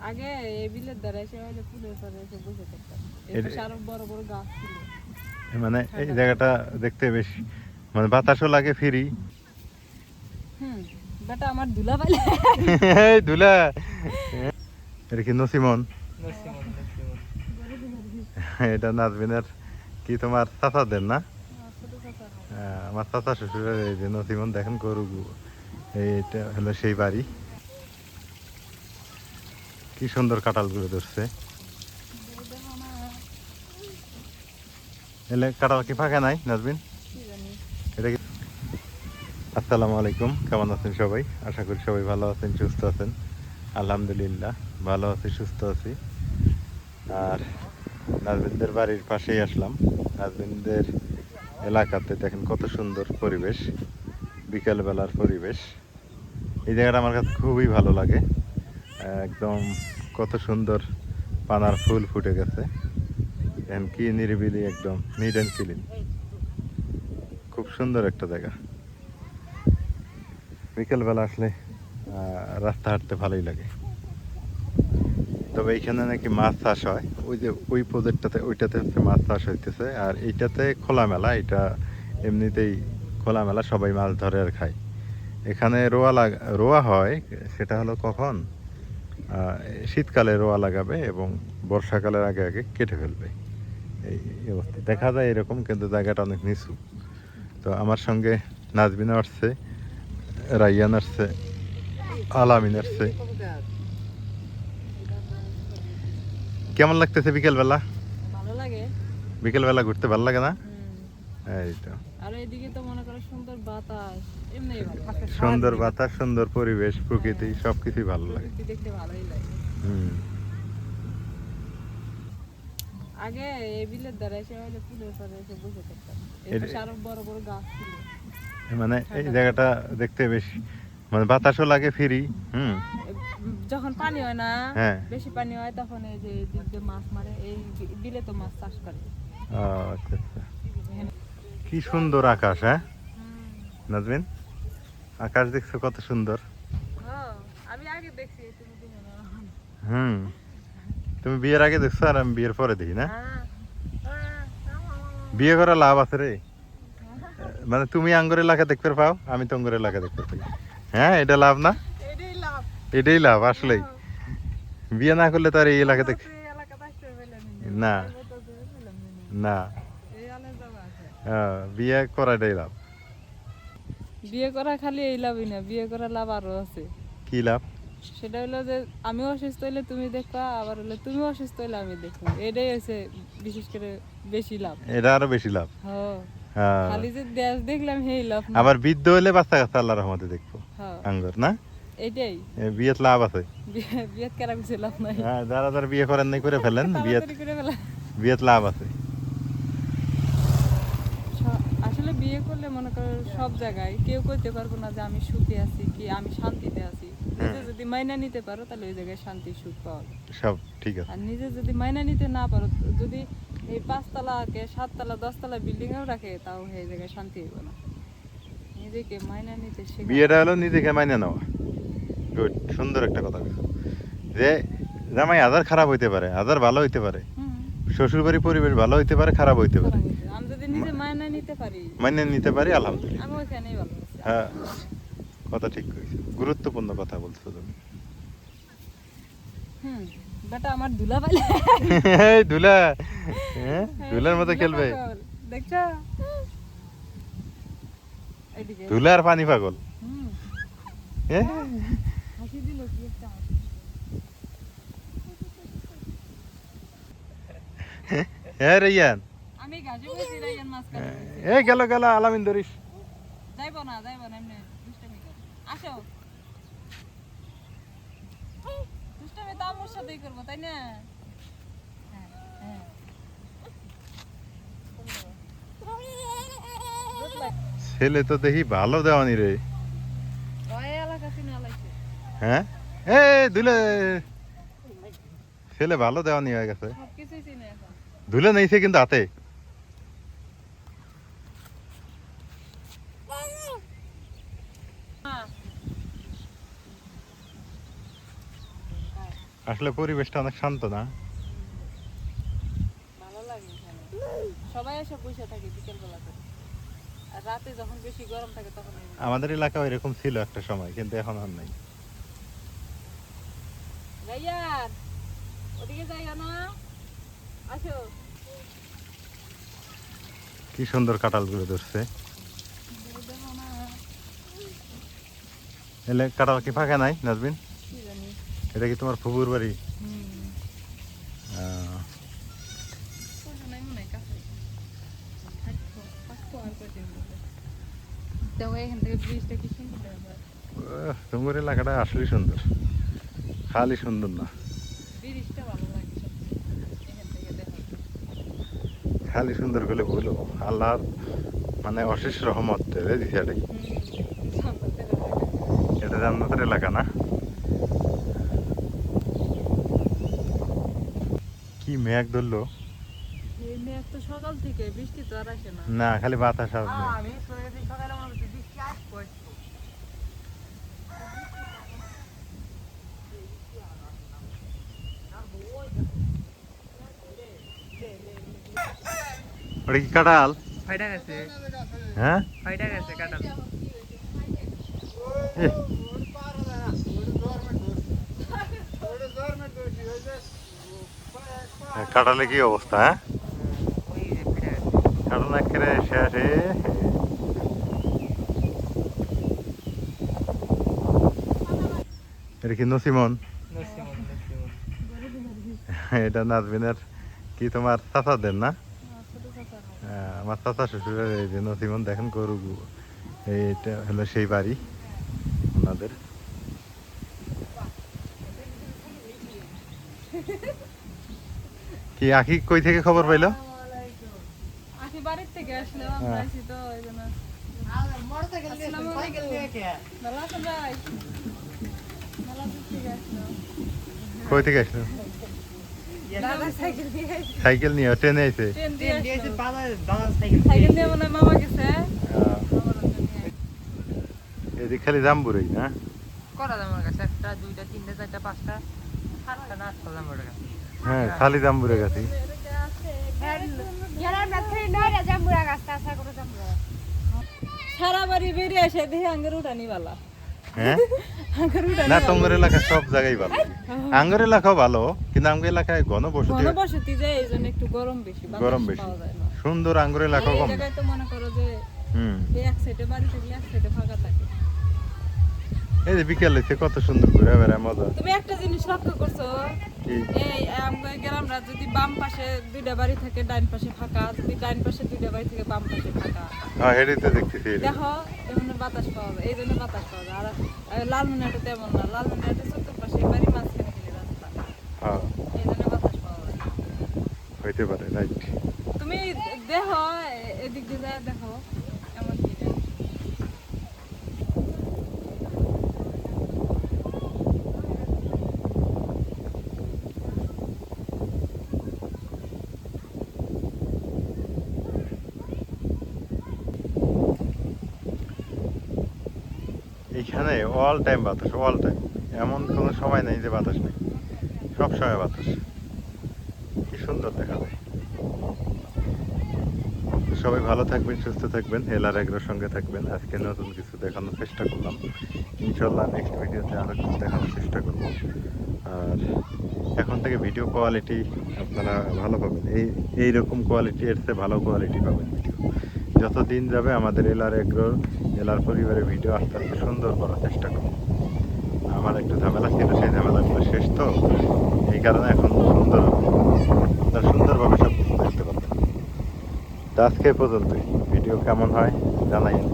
আগে এই বিলের দ্বারা এসে হলে ফুলের পরে এসে বসে থাকতাম। এর আরো বড় বড় গাছ ছিল। মানে এই জায়গাটা দেখতে বেশ মানে বাতাসও লাগে ফ্রি। বেটা আমার দুলা পাইলে এই দুলা এটা কি নসিমন? এটা নাজবিনের কি তোমার চাচাদের না? আমার চাচা শ্বশুরের এই যে নসিমন দেখেন গরু, এইটা হলো সেই বাড়ি। কি সুন্দর কাঁঠাল গুলো ধরছে। এলে কাঁঠাল কি ফাঁকা নাই নাজবিন? এটা কি? আসসালামু আলাইকুম, কেমন আছেন সবাই? আশা করি সবাই ভালো আছেন, সুস্থ আছেন। আলহামদুলিল্লাহ ভালো আছি, সুস্থ আছি। আর নাজবিনদের বাড়ির পাশেই আসলাম। নাজবিনদের এলাকাতে দেখেন কত সুন্দর পরিবেশ, বিকেলবেলার পরিবেশ। এই জায়গাটা আমার কাছে খুবই ভালো লাগে। একদম কত সুন্দর পানার ফুল ফুটে গেছে, দেখেন কি নিরিবিলি, একদম নিট অ্যান্ড ক্লিন। খুব সুন্দর একটা জায়গা। বিকেলবেলা আসলে রাস্তা হাঁটতে ভালোই লাগে। তবে এইখানে নাকি মাছ চাষ হয়, ওই যে ওই প্রজেক্টটাতে, ওইটাতে হচ্ছে মাছ চাষ হইতেছে। আর এইটাতে খোলামেলা, এটা এমনিতেই খোলামেলা, সবাই মাছ ধরে আর খায়। এখানে রোয়া হয়, সেটা হলো কখন? শীতকালে রোয়া লাগাবে এবং বর্ষাকালের আগে আগে কেটে ফেলবে। এই অবস্থা দেখা যায় এরকম, কিন্তু জায়গাটা অনেক নিচু। তো আমার সঙ্গে নাজবিন আসছে, রাইয়ান আসছে, আলামিন আসছে। কেমন লাগতেছে বিকেলবেলা? ভালো লাগে। বিকেলবেলা ঘুরতে ভালো লাগে না? এই তো, আর এদিকে তো মনে করো সুন্দর বাতাস, এমনি ভালো। সুন্দর বাতাস, সুন্দর পরিবেশ, প্রকৃতি সবকিছুই ভালো লাগে। দেখতে ভালোই লাগে। আগে এই বিলের দ্বারা এসে হলে ফুলের পরে এসে বসে থাকতাম। এর আরো বড় বড় গাছ ছিল। মানে এই জায়গাটা দেখতে বেশ মানে বাতাসও লাগে ফ্রি। যখন পানি হয় না, হ্যাঁ, বেশি পানি হয়, তখন এই যে দিক দিয়ে মাছ মারে। এই বিলে তো মাছ চাষ করে। আচ্ছা আচ্ছা। কি সুন্দর আকাশ! হ্যাঁ নাজমিন, আকাশ দেখছো কত সুন্দর? আমি আগে দেখছি, তুমি তো মনে হয়। তুমি বিয়ের আগে দেখছো আর আমি বিয়ের পরে দেখি না? বিয়ে করা লাভ আছে রে, মানে তুমি আঙ্গুর এলাকা দেখতে পাও, আমি তো আঙ্গুর এলাকা দেখতে পাই। হ্যাঁ, এটা লাভ না? এটাই লাভ আসলেই। বিয়ে না করলে তো আর এই এলাকা দেখ না, না, বিয়ে করাটাই লাভ। বিয়ে করা খালি এই লাভই না, বিয়ে করা লাভ আরো আছে। কি লাভ? সেটা হলো যে আমিও অসুস্থ হইলে তুমি দেখবা, আবার হলে তুমিও অসুস্থ হইলে আমি দেখবো। এটাই হচ্ছে বিশেষ করে বেশি লাভ। এটা আরো বেশি লাভ। খালি যে দেশ দেখলাম সেই লাভ না। আবার বৃদ্ধ হইলে বাচ্চা কাচ্চা আল্লাহর রহমতে দেখবো আঙ্গুর না। এটাই বিয়েত লাভ আছে। বিয়েত কেরা কিছু লাভ নাই। যারা যারা বিয়ে করেন নাই করে ফেলেন, বিয়েত লাভ আছে। আসলে বিয়ে করলে মনে করো সব জায়গায় কেউ কইতে পারবো না যে আমি সুখে আছি কি আমি শান্তিতে আছি। নিজে যদি মাইনা নিতে পারো তাহলে ওই জায়গায় শান্তি সুখ পাওয়া যায়, সব ঠিক আছে। আর নিজে যদি মাইনা নিতে না পারো, যদি এই 5 তলাকে 7 তলা 10 তলা বিল্ডিং এও রাখে, তাও সেই জায়গায় শান্তি হইব না। নিজেকে মাইনা নিতে শেখা। বিয়েটা হলো নিজেকে মাইনা নেওয়া। গুড, সুন্দর একটা কথা যে জামাই হাজার খারাপ হইতে পারে, হাজার ভালো হইতে পারে, শ্বশুর বাড়ির পরিবেশ ভালো হইতে পারে, খারাপ হইতে পারে, আমি যদি নিজে মাইনা নিতে পারি, আলহামদুলিল্লাহ, আমি ওখানেই ভালো আছি। হ্যাঁ, কথা ঠিক কইছো, গুরুত্বপূর্ণ কথা বলছো তুমি। বেটা আমার দুলা পাইলে এই দুলা, হ্যাঁ দুলার মতো খেলবে, দেখছো? দুলার পানি পাগল। হাসি দিল কি একটা। হ্যাঁ রাইয়ান, আমি গাছে বসে রাইয়ান মাছ কাটতে। এই গেল আলামিন ধরিস। যাইবো না এমনি দুষ্টামি কর। আসো, দুষ্টামি তো আমার সাথেই করবো, তাই না? ছেলে তো দেখি ভালো দেওয়ানি রে। হ্যাঁ, দুলে ছেলে ভালো দেওয়ানি হয়ে গেছে। ধুলে নেইছে কিন্তু হাতে। আসলে পরিবেশটা অনেক শান্ত না? ভালো লাগে এখানে, সবাই এসে বসে থাকে বিকেল বেলা করে, আর রাতে যখন বেশি গরম থাকে তখন আমাদের এলাকাও এরকম ছিল একটা সময়, কিন্তু এখন আর নাই। রাইয়ার ওদিকে জায়গা না, আসো। কি সুন্দর কাঁঠালগুলো ধরছে। দেখো না, এলে কাঁঠাল কি ফাঁকা নাই নাজবিন? কি জানি। এটা কি তোমার ফুপুর বাড়ি? ওটা নাই মনে হয় কাছে। থাকবো, থাকবো আর কয়দিন মধ্যে। দেখো এখান থেকে ব্রিজটা কি সুন্দর দেখা যায়। তোমার এলাকাটা আসলেই সুন্দর, খালি সুন্দর না, ব্রিজটা ভালো লাগে সবচেয়ে, এখান থেকে দেখা যায়। খালি সুন্দর বলে বলো, আল্লাহর মানে অশেষ রহমত দিছে এটাই। জান্নাতের এলাকা। এটা জান্নাতের এলাকা না? কি মেঘ ধরলো! এই মেঘ তো সকাল থেকে, বৃষ্টি তো আর আসে না। না, খালি বাতাস আর মেঘ। আমি শুনেছি সকালে মনে হচ্ছে বৃষ্টি আসবে একটু। ওটা কি কাঁঠাল? ফাইটা গেছে, হ্যাঁ, ফাইটা গেছে কাঁঠাল। এ, কাঁঠালে কি অবস্থা? হ্যাঁ, ওই যে ফাইটা গেছে। কাঁঠাল একেবারে শেষ। এটা কি নসিমন? নসিমন, নসিমন। এটা নাজবিনের কি তোমার চাচাদের না? ছোট চাচা হয়। আমার চাচা শ্বশুরের এই যে নসিমন, দেখেন গরু, এইটা হলো সেই বাড়ি ওনাদের। কি আখি কই থেকে খবর পাইলো? আসি বাড়ির থেকে আসলো, আমরা আসি তো এই জন্য। আসসালামু আলাইকুম। ভালো আছেন ভাই? ভালো দূর থেকে আসলো। কই থেকে আসলো? দাদা সাইকেল দিয়ে আসলো। সাইকেল নিয়ে ট্রেনে আইছে? ট্রেন দিয়ে ট্রেন দিয়েছে, আসলো। বাবা সাইকেল সাইকেল দিয়ে মনে হয় মামা গেছে। আহ, মামার ওখানে নিয়ে আসলো। এদিক খালি জাম্বুরই না? করা যায় আমার কাছে, একটা দুইটা তিনটা চারটা পাঁচটা সাতটা নাচ করলাম ওর কাছে। হ্যাঁ, খালি জাম্বুরে গেছি। এদিকে আছে, সারা বাড়ি বেরিয়ে আসে দেখে আঙ্গের উঠানি বালা, হ্যাঁ, আঙ্গের উঠানি না বালা। তোমার এলাকা সব জায়গায় ভালো, আঙ্গুর এলাকাও ভালো, কিন্তু আঙ্গুর এলাকায় ঘনবসতি, ঘনবসতি যায় এই জন্য একটু গরম বেশি, বাতাস গরম বেশি। পাওয়া যায় না। সুন্দর আঙ্গুর এলাকাও এই কম না। জায়গায় তো মনে করো যে হুম, এই এক সাইডে বাড়ি থাকলে এক সাইডে ফাঁকা থাকে। এই যে বিকেল হইছে, কত সুন্দর ঘুরে বেড়ায় মজা। তুমি একটা জিনিস লক্ষ্য করছো, কি? এই আমরা গ্রামরা যদি বাম পাশে দুইটা বাড়ি থাকে ডাইন পাশে ফাঁকা, যদি ডাইন পাশে দুইটা বাড়ি থাকে বাম পাশে ফাঁকা, হ্যাঁ, হেঁটেই তো দেখতেছি এটা। দেখো এমন বাতাস পাওয়া যায়, এই জন্য বাতাস পাওয়া যায়। আর লালমনিরহাটে তেমন না, লালমনিরহাটে চতুর্পাশে বাড়ি, মাঝখানে খালি রাস্তা, হ্যাঁ, এই জন্য বাতাস পাওয়া যায়। হইতে পারে, রাইট। তুমি দেখো এদিক দিয়ে যায় দেখো এমন কি না। এইখানে অল টাইম বাতাস, অল টাইম, এমন কোনো সময় নেই যে বাতাস নেই, সব সময় বাতাস। কি সুন্দর দেখা যায়। তো সবাই ভালো থাকবেন, সুস্থ থাকবেন, এলার এগ্রোর সঙ্গে থাকবেন। আজকে নতুন কিছু দেখানোর চেষ্টা করলাম, ইনশাল্লাহ নেক্সট ভিডিওতে আরও কিছু দেখানোর চেষ্টা করব। আর এখন থেকে ভিডিও কোয়ালিটি আপনারা ভালো পাবেন, এইরকম কোয়ালিটি, এর চেয়ে ভালো কোয়ালিটি পাবেন ভিডিও। যত দিন যাবে আমাদের এলার এগ্রোর, এলার পরিবারের ভিডিও আস্তে আস্তে সুন্দর করার চেষ্টা করব। আমার একটু ঝামেলা ছিল, সেই ঝামেলাগুলো শেষ, তো এই কারণে এখন সুন্দর হবে, আপনারা সুন্দরভাবে সব কিছু দেখতে পাবেন। তো আজকে এই পর্যন্তই, ভিডিও কেমন হয় জানাইন।